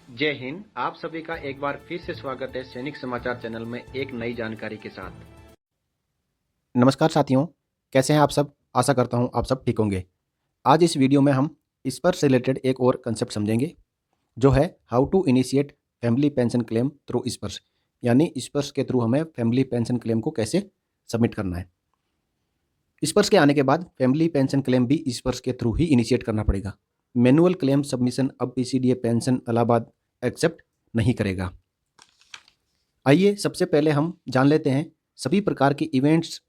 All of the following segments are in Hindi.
जय हिंद। आप सभी का एक बार फिर से स्वागत है सैनिक समाचार चैनल में एक नई जानकारी के साथ। नमस्कार साथियों, कैसे हैं आप सब। आशा करता हूं आप सब ठीक होंगे। आज इस वीडियो में हम स्पर्श से रिलेटेड एक और कंसेप्ट समझेंगे, जो है how to initiate family pension claim through Sparsh. यानी स्पर्श के थ्रू हमें फैमिली पेंशन क्लेम को कैसे सबमिट करना है। स्पर्श के आने के बाद फैमिली पेंशन क्लेम भी स्पर्श के थ्रू ही इनिशिएट करना पड़ेगा। मैनुअल क्लेम सबमिशन अब पीसीडीए पेंशन इलाहाबाद एक्सेप्ट नहीं करेगा। आइए सबसे पहले हम जान लेते हैं सभी प्रकार के इवेंट्स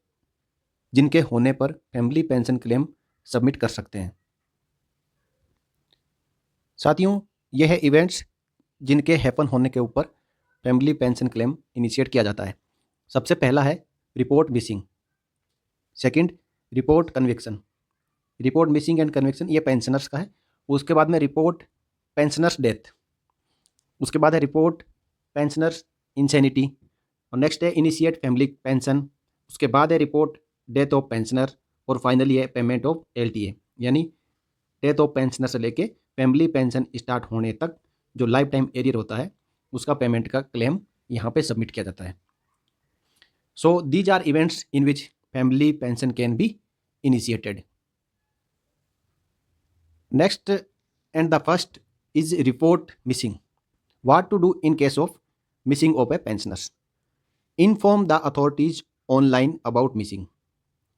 जिनके होने पर फैमिली पेंशन क्लेम सबमिट कर सकते हैं। साथियों, यह है इवेंट्स जिनके हैपन होने के ऊपर फैमिली पेंशन क्लेम इनिशिएट किया जाता है। सबसे पहला है report missing. Second, report conviction. Report missing and conviction ये पेंशनर्स का है। उसके बाद में रिपोर्ट पेंशनर्स डेथ। उसके बाद है रिपोर्ट पेंशनर्स इंसेनिटी। और नेक्स्ट है इनिशिएट फैमिली पेंशन। उसके बाद है रिपोर्ट डेथ ऑफ पेंशनर। और फाइनली है पेमेंट ऑफ एलटीए, यानी डेथ ऑफ पेंशनर से लेके फैमिली पेंशन स्टार्ट होने तक जो लाइफ टाइम एरियर होता है उसका पेमेंट का क्लेम यहाँ पे सबमिट किया जाता है। So these are events in which family pension can be initiated. Next and the first is report missing. What to do in case of missing of a pensioners. Inform the authorities online about missing.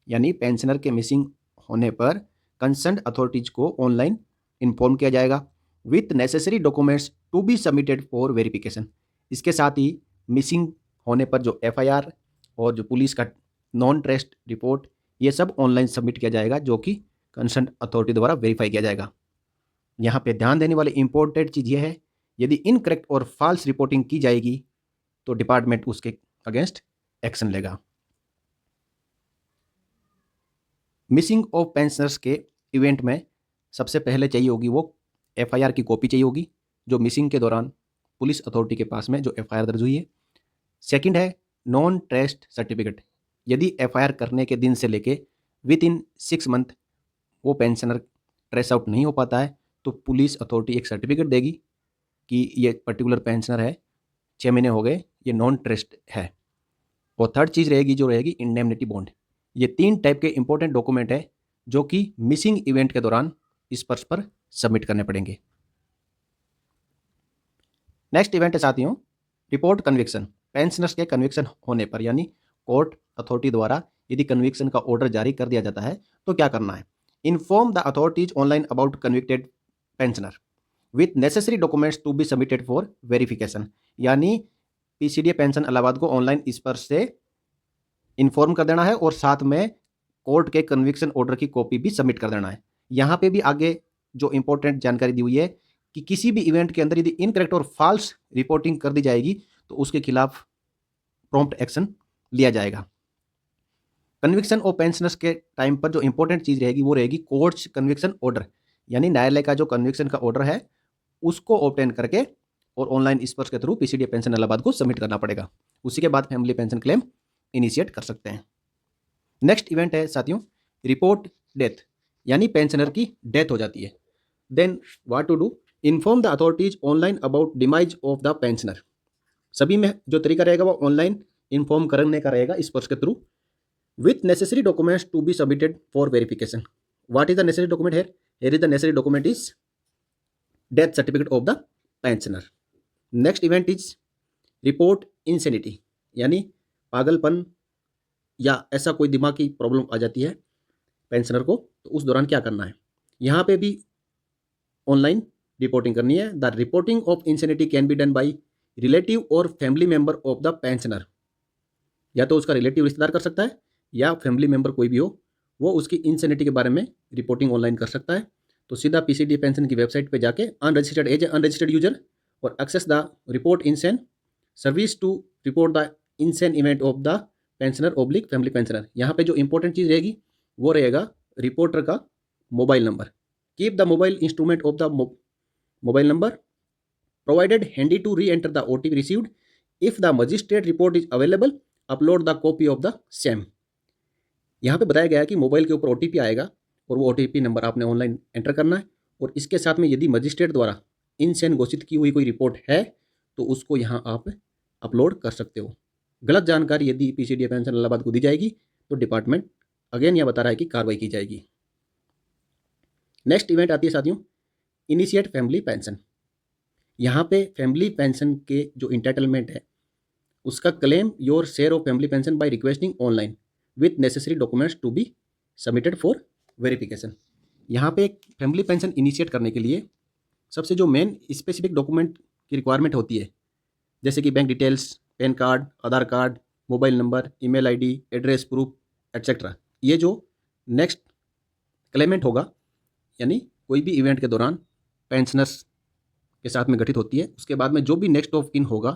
यानी पेंशनर के मिसिंग होने पर कंसर्न अथॉरिटीज को ऑनलाइन इन्फॉर्म किया जाएगा with necessary documents to be submitted for verification. इसके साथ ही मिसिंग होने पर जो एफआईआर और जो पुलिस का नॉन ट्रेस्ट रिपोर्ट ये सब ऑनलाइन सबमिट किया जाएगा, जो कि कंसर्न अथॉरिटी द्वारा वेरीफाई किया जाएगा। यहाँ पे ध्यान देने वाली इंपॉर्टेंट चीज़ ये है, यदि इनकरेक्ट और फॉल्स रिपोर्टिंग की जाएगी तो डिपार्टमेंट उसके अगेंस्ट एक्शन लेगा। मिसिंग ऑफ पेंशनर्स के इवेंट में सबसे पहले चाहिए होगी वो एफआईआर की कॉपी चाहिए होगी, जो मिसिंग के दौरान पुलिस अथॉरिटी के पास में जो एफआईआर दर्ज हुई है। सेकंड है नॉन ट्रेस्ट सर्टिफिकेट। यदि एफआईआर करने के दिन से लेके विद इन 6 मंथ वो पेंशनर ट्रेस आउट नहीं हो पाता है तो पुलिस अथॉरिटी एक सर्टिफिकेट देगी कि ये पर्टिकुलर पेंशनर है, 6 महीने हो गए, ये नॉन ट्रेस्ट है। और थर्ड चीज़ रहेगी जो रहेगी इंडेमनिटी बॉन्ड। ये 3 टाइप के इंपॉर्टेंट डॉक्यूमेंट है जो कि मिसिंग इवेंट के दौरान स्पर्श पर सबमिट करने पड़ेंगे। नेक्स्ट इवेंट है साथियों रिपोर्ट कन्विक्शन। पेंशनर्स के कन्विक्शन होने पर, यानी कोर्ट अथॉरिटी द्वारा यदि कन्विक्शन का ऑर्डर जारी कर दिया जाता है तो क्या करना है। Inform the authorities online about convicted pensioner with necessary documents to be submitted for verification. यानी पीसीडीए पेंशन इलाहाबाद को ऑनलाइन स्पर्श से इन्फॉर्म कर देना है और साथ में कोर्ट के कन्विक्शन ऑर्डर की कॉपी भी सबमिट कर देना है। यहाँ पे भी आगे जो इंपॉर्टेंट जानकारी दी हुई है कि किसी भी इवेंट के अंदर यदि इनकरेक्ट और फॉल्स रिपोर्टिंग कर दी जाएगी तो उसके खिलाफ प्रॉम्प्ट एक्शन लिया जाएगा। कन्विक्शन ऑफ पेंशनर्स के टाइम पर जो इंपॉर्टेंट चीज़ रहेगी वो रहेगी कोर्ट्स कन्विक्शन ऑर्डर, यानी न्यायालय का जो कन्विक्शन का ऑर्डर है उसको ऑब्टेन करके और ऑनलाइन स्पर्श के थ्रू पीसीडीए पेंशन इलाहाबाद को सबमिट करना पड़ेगा। उसी के बाद फैमिली पेंशन क्लेम इनिशिएट कर सकते हैं। नेक्स्ट इवेंट है साथियों रिपोर्ट डेथ, यानी पेंशनर की डेथ हो जाती है। Then what to do, inform the authorities online about demise of the pensioner. सभी में जो तरीका रहेगा वो ऑनलाइन इन्फॉर्म करने का रहेगा स्पर्श के through with necessary documents to be submitted for verification. What is the necessary document here? Here is the necessary document is death certificate of the pensioner. Next event is report insanity, यानी पागलपन या ऐसा कोई दिमाग की प्रॉब्लम आ जाती है पेंशनर को, तो उस दौरान क्या करना है। यहाँ पे भी ऑनलाइन रिपोर्टिंग करनी है। The reporting of insanity can be done by relative और family member of the pensioner. या तो उसका रिलेटिव रिश्तेदार कर सकता है या फैमिली मेंबर कोई भी हो, वो उसकी इंसेनिटी के बारे में रिपोर्टिंग ऑनलाइन कर सकता है। तो सीधा पीसीडी पेंशन की वेबसाइट पे जाके unregistered as a unregistered user और access the report insane service to report the insane event of the pensioner oblique family pensioner. यहाँ पे जो इंपॉर्टेंट चीज़ रहेगी वो रहेगा रिपोर्टर का mobile number. Keep the mobile instrument of the mobile number provided handy to reenter the OTP received. If the magistrate report is available upload the copy of the same. यहाँ पे बताया गया है कि मोबाइल के ऊपर ओटीपी आएगा और वो ओटीपी नंबर आपने ऑनलाइन एंटर करना है और इसके साथ में यदि मजिस्ट्रेट द्वारा इनसेन घोषित की हुई कोई रिपोर्ट है तो उसको यहाँ आप अपलोड कर सकते हो। गलत जानकारी यदि पीसीडी पेंशन इलाहाबाद को दी जाएगी तो डिपार्टमेंट अगेन यह बता रहा है कि कार्रवाई की जाएगी। नेक्स्ट इवेंट आती है साथियों, इनिशिएट फैमिली पेंशन। यहाँ पे फैमिली पेंशन के जो इंटाइटलमेंट है उसका claim your share of family pension by requesting online with necessary documents to be submitted for verification. यहाँ पे एक फैमिली पेंशन इनिशिएट करने के लिए सबसे जो मेन स्पेसिफिक डॉक्यूमेंट की रिक्वायरमेंट होती है, जैसे कि bank details, PAN card, Aadhaar card, mobile number, email ID, address proof etcetera. ये जो नेक्स्ट क्लेमेंट होगा यानी कोई भी इवेंट के दौरान पेंशनर्स के साथ में गठित होती है, उसके बाद में जो भी नेक्स्ट ऑफ किन होगा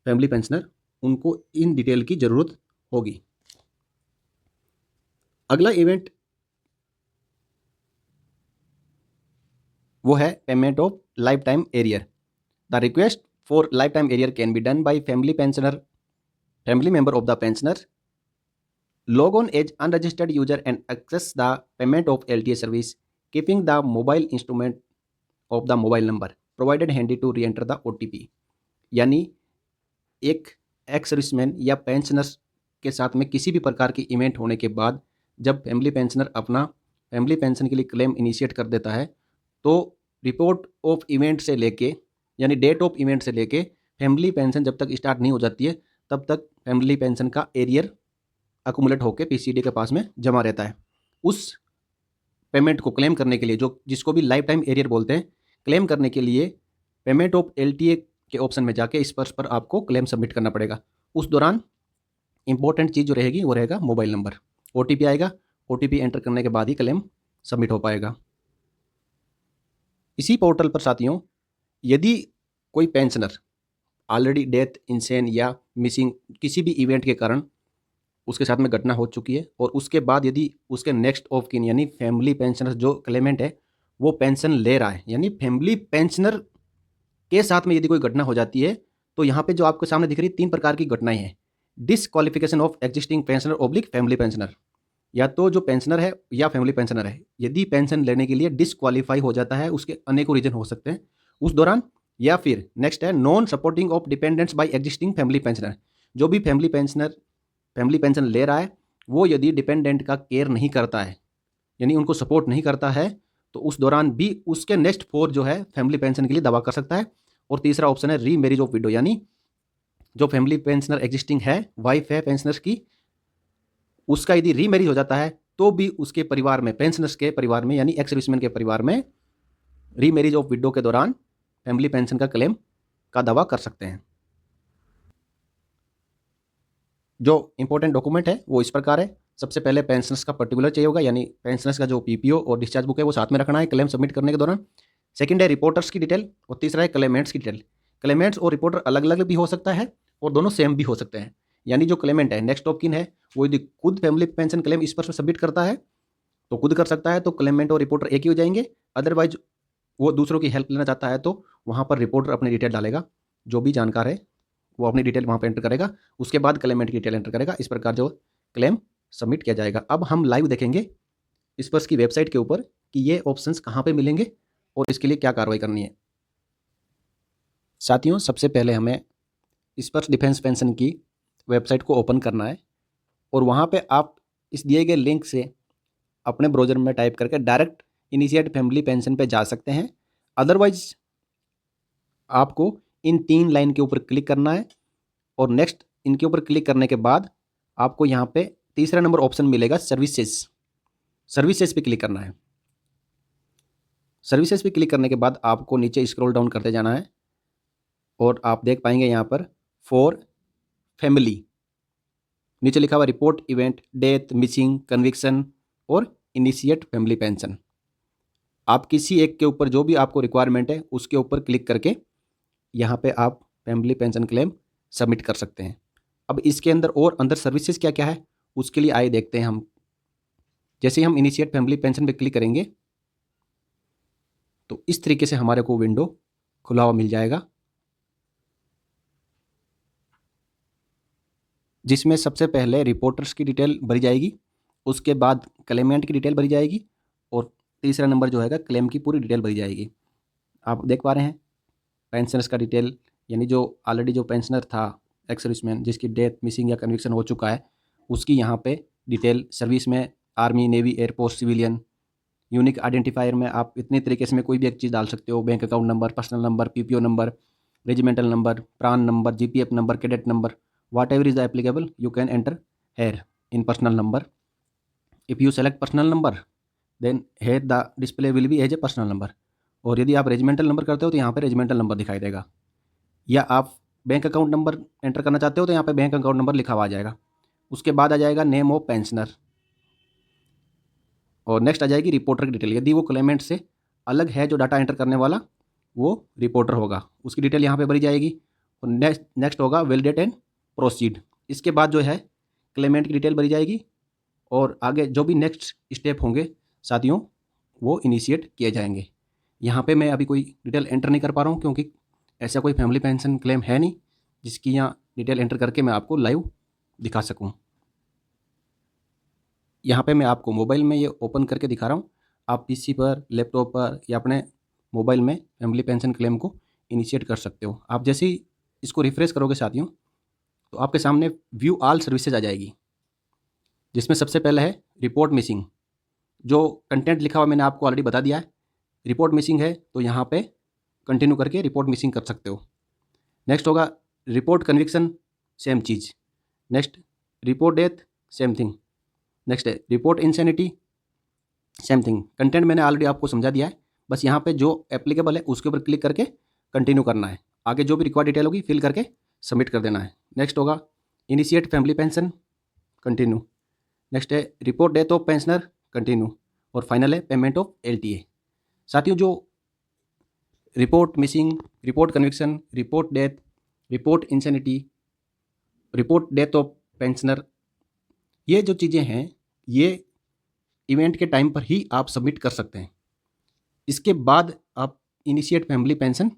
फैमिली पेंशनर, उनको इन डिटेल की ज़रूरत होगी। अगला इवेंट वो है payment of life time arrear. The request for life time arrear can be done by family member of the pensioner log on as unregistered user and access the payment of LTA service keeping the mobile instrument of the mobile number provided handy to re-enter the OTP। यानी एक एक्स सर्विसमैन या पेंशनर्स के साथ में किसी भी प्रकार की इवेंट होने के बाद जब फैमिली पेंशनर अपना फैमिली पेंशन के लिए क्लेम इनिशिएट कर देता है तो रिपोर्ट ऑफ इवेंट से लेके यानी डेट ऑफ इवेंट से लेके फैमिली पेंशन जब तक स्टार्ट नहीं हो जाती है तब तक फैमिली पेंशन का एरियर अकुमुलेट होकर पीसीडी के पास में जमा रहता है। उस पेमेंट को क्लेम करने के लिए जो जिसको भी लाइफ टाइम एरियर बोलते हैं, क्लेम करने के लिए पेमेंट ऑफ एलटीए के ऑप्शन में जाके इस पर आपको क्लेम सबमिट करना पड़ेगा। उस दौरान इंपॉर्टेंट चीज़ जो रहेगी वो रहेगा मोबाइल नंबर। ओटीपी आएगा, ओटीपी एंटर करने के बाद ही क्लेम सबमिट हो पाएगा। इसी पोर्टल पर साथियों यदि कोई पेंशनर ऑलरेडी डेथ, इंसेन या मिसिंग किसी भी इवेंट के कारण उसके साथ में घटना हो चुकी है और उसके बाद यदि उसके नेक्स्ट ऑफ किन यानी फैमिली पेंशनर जो क्लेमेंट है वो पेंशन ले रहा है, यानी फैमिली पेंशनर के साथ में यदि कोई घटना हो जाती है तो यहाँ पे जो आपके सामने दिख रही 3 प्रकार की घटनाएं हैं। Disqualification of existing pensioner oblique family pensioner, या तो जो पेंशनर है या फैमिली पेंशनर है यदि पेंशन लेने के लिए डिसक्वालीफाई हो जाता है, उसके अनेकों रीजन हो सकते हैं उस दौरान। या फिर नेक्स्ट है non supporting of dependents by existing family pensioner, जो भी फैमिली पेंशन ले रहा है वो यदि डिपेंडेंट का केयर नहीं करता है यानी उनको सपोर्ट नहीं करता है तो उस दौरान भी उसके नेक्स्ट 4 जो है फैमिली पेंशन के लिए दावा कर सकता है। और तीसरा ऑप्शन है री मैरिज ऑफ विडो, यानी जो फैमिली पेंशनर एग्जिस्टिंग है, वाइफ है पेंशनर्स की, उसका यदि री मैरिज हो जाता है तो भी उसके परिवार में, पेंशनर्स के परिवार में यानी एक्स सर्विसमैन के परिवार में री मैरिज ऑफ विडो के दौरान फैमिली पेंशन का क्लेम का दावा कर सकते हैं। जो इंपॉर्टेंट डॉक्यूमेंट है वो इस प्रकार है। सबसे पहले पेंशनर्स का पर्टिकुलर चाहिए होगा, यानी पेंशनर्स का जो पीपीओ और डिस्चार्ज बुक है वो साथ में रखना है क्लेम सबमिट करने के दौरान। सेकंड है रिपोर्टर्स की डिटेल और तीसरा है क्लेमेंट्स की डिटेल। क्लेमेंट्स और रिपोर्टर अलग अलग भी हो सकता है और दोनों सेम भी हो सकते हैं, यानी जो क्लेमेंट है नेक्स्ट ऑफ किन है वो यदि खुद फैमिली पेंशन क्लेम इस पर सबमिट करता है तो खुद कर सकता है तो क्लेमेंट और रिपोर्टर एक ही हो जाएंगे। अदरवाइज वो दूसरों की हेल्प लेना चाहता है तो वहाँ पर रिपोर्टर अपनी डिटेल डालेगा, जो भी जानकार है वो अपनी डिटेल वहाँ पर एंटर करेगा, उसके बाद क्लेमेंट की डिटेल एंटर करेगा। इस प्रकार जो क्लेम सबमिट किया जाएगा। अब हम लाइव देखेंगे स्पर्श की वेबसाइट के ऊपर कि ये ऑप्शंस कहाँ पे मिलेंगे और इसके लिए क्या कार्रवाई करनी है। साथियों सबसे पहले हमें स्पर्श डिफेंस पेंशन की वेबसाइट को ओपन करना है और वहाँ पे आप इस दिए गए लिंक से अपने ब्राउज़र में टाइप करके डायरेक्ट इनिशिएट फैमिली पेंशन पे जा सकते हैं। अदरवाइज आपको इन 3 लाइन के ऊपर क्लिक करना है और नेक्स्ट इनके ऊपर क्लिक करने के बाद आपको यहाँ पे तीसरा नंबर ऑप्शन मिलेगा सर्विसेज पे क्लिक करना है। सर्विसेज पे क्लिक करने के बाद आपको नीचे स्क्रॉल डाउन करते जाना है और आप देख पाएंगे यहाँ पर फॉर फैमिली नीचे लिखा हुआ report event, death, missing, conviction और इनिशिएट फैमिली पेंशन। आप किसी एक के ऊपर जो भी आपको रिक्वायरमेंट है उसके ऊपर क्लिक करके यहाँ पे आप फैमिली पेंशन क्लेम सबमिट कर सकते हैं। अब इसके अंदर और अंदर सर्विसेज क्या क्या है उसके लिए आइए देखते हैं हम। जैसे ही हम इनिशिएट फैमिली पेंशन पे क्लिक करेंगे तो इस तरीके से हमारे को विंडो खुला हुआ मिल जाएगा, जिसमें सबसे पहले रिपोर्टर्स की डिटेल भरी जाएगी, उसके बाद क्लेमेंट की डिटेल भरी जाएगी और तीसरा नंबर जो है क्लेम की पूरी डिटेल भरी जाएगी। आप देख पा रहे हैं पेंशनर्स का डिटेल, यानी जो ऑलरेडी जो पेंशनर था एक्स सर्विसमैन जिसकी डेथ, मिसिंग या कन्विक्शन हो चुका है, उसकी यहाँ पे डिटेल, सर्विस में army, navy, air force, civilian. Unique identifier में आप इतने तरीके से में कोई भी एक चीज़ डाल सकते हो, bank account number, personal number, PPO number, regimental number, PRAN number, GPF number, cadet number, whatever is applicable you can enter here in personal number. If you select personal number then here the display will be as a personal number. और यदि आप रेजिमेंटल नंबर करते हो तो यहाँ पे रेजिमेंटल नंबर दिखाई देगा, या आप बैंक अकाउंट नंबर एंटर करना चाहते हो तो यहाँ पे बैंक अकाउंट नंबर लिखा हुआ आ जाएगा. उसके बाद आ जाएगा नेम ऑफ पेंशनर, और नेक्स्ट आ जाएगी रिपोर्टर की डिटेल. यदि वो क्लेमेंट से अलग है जो डाटा एंटर करने वाला, वो रिपोर्टर होगा, उसकी डिटेल यहाँ पे भरी जाएगी. और नेक्स्ट होगा वैलिडेट एंड प्रोसीड. इसके बाद जो है क्लेमेंट की डिटेल भरी जाएगी, और आगे जो भी नेक्स्ट स्टेप होंगे साथियों वो इनिशिएट किए जाएंगे. यहाँ पे मैं अभी कोई डिटेल एंटर नहीं कर पा रहा हूँ, क्योंकि ऐसा कोई फैमिली पेंशन क्लेम है नहीं जिसकी यहाँ डिटेल एंटर करके मैं आपको लाइव दिखा सकूँ. यहाँ पे मैं आपको मोबाइल में ये ओपन करके दिखा रहा हूँ. आप पीसी पर, लैपटॉप पर या अपने मोबाइल में फैमिली पेंशन क्लेम को इनिशिएट कर सकते हो. आप जैसे ही इसको रिफ्रेश करोगे साथियों तो आपके सामने व्यू ऑल सर्विसेज आ जाएगी, जिसमें सबसे पहले है रिपोर्ट मिसिंग. जो कंटेंट लिखा हुआ मैंने आपको ऑलरेडी बता दिया है. रिपोर्ट मिसिंग है तो यहाँ पे कंटिन्यू करके रिपोर्ट मिसिंग कर सकते हो. नेक्स्ट होगा रिपोर्ट कन्विक्शन, सेम चीज़. Next report death, same thing. Next है report insanity, same thing. Content मैंने ऑलरेडी आपको समझा दिया है, बस यहाँ पे जो एप्लीकेबल है उसके ऊपर क्लिक करके कंटिन्यू करना है. आगे जो भी रिक्वायर्ड डिटेल होगी फिल करके सबमिट कर देना है. नेक्स्ट होगा initiate family pension, continue. Next है report death of pensioner, continue. और फाइनल है पेमेंट ऑफ LTA. साथियों जो report missing, report conviction, report death, report insanity, report death of pensioner, ये जो चीज़ें हैं ये इवेंट के टाइम पर ही आप सबमिट कर सकते हैं. इसके बाद आप इनिशिएट फैमिली पेंशन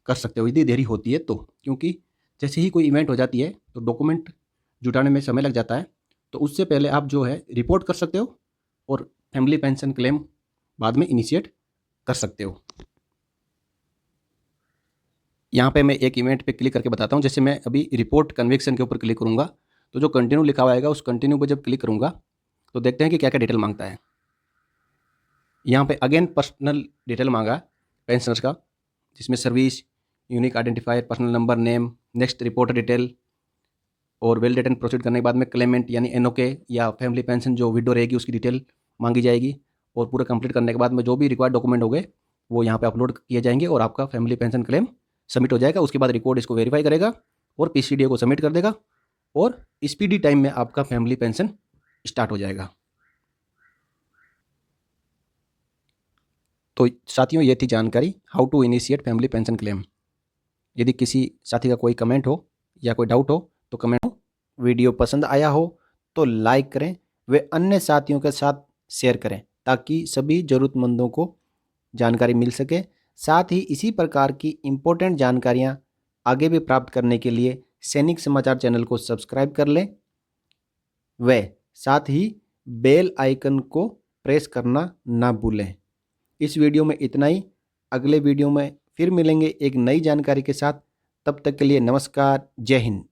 कर सकते हो यदि देरी होती है तो, क्योंकि जैसे ही कोई इवेंट हो जाती है तो डॉक्यूमेंट जुटाने में समय लग जाता है. तो उससे पहले आप जो है रिपोर्ट कर सकते हो और फैमिली पेंशन क्लेम बाद में इनिशिएट कर सकते हो. यहाँ पे मैं एक इवेंट पे क्लिक करके बताता हूँ. जैसे मैं अभी रिपोर्ट कन्विक्शन के ऊपर क्लिक करूँगा तो जो कंटिन्यू लिखा हुआ आएगा उस कंटिन्यू पर जब क्लिक करूँगा तो देखते हैं कि क्या क्या डिटेल मांगता है. यहाँ पे अगेन पर्सनल डिटेल मांगा पेंशनर्स का, जिसमें service, unique identifier, personal number, name. Next reporter detail, और वैलिडेट एंड प्रोसीड करने के बाद में क्लेमेंट यानी NOK या फैमिली पेंशन जो विडो रहेगी उसकी डिटेल मांगी जाएगी. और पूरा कंप्लीट करने के बाद में जो भी रिक्वायर्ड डॉक्यूमेंट हो गए वो यहाँ पे अपलोड किए जाएंगे और आपका फैमिली पेंशन क्लेम सबमिट हो जाएगा. उसके बाद रिकॉर्ड इसको वेरीफाई करेगा और PCDA को सबमिट कर देगा, और स्पीडी टाइम में आपका फैमिली पेंशन स्टार्ट हो जाएगा. तो साथियों ये थी जानकारी how to initiate family pension claim. यदि किसी साथी का कोई कमेंट हो या कोई डाउट हो तो कमेंट हो. वीडियो पसंद आया हो तो लाइक करें, वे अन्य साथियों के साथ शेयर करें ताकि सभी ज़रूरतमंदों को जानकारी मिल सके. साथ ही इसी प्रकार की इम्पोर्टेंट जानकारियां आगे भी प्राप्त करने के लिए सैनिक समाचार चैनल को सब्सक्राइब कर लें, व साथ ही बेल आइकन को प्रेस करना ना भूलें. इस वीडियो में इतना ही. अगले वीडियो में फिर मिलेंगे एक नई जानकारी के साथ. तब तक के लिए नमस्कार. जय हिंद.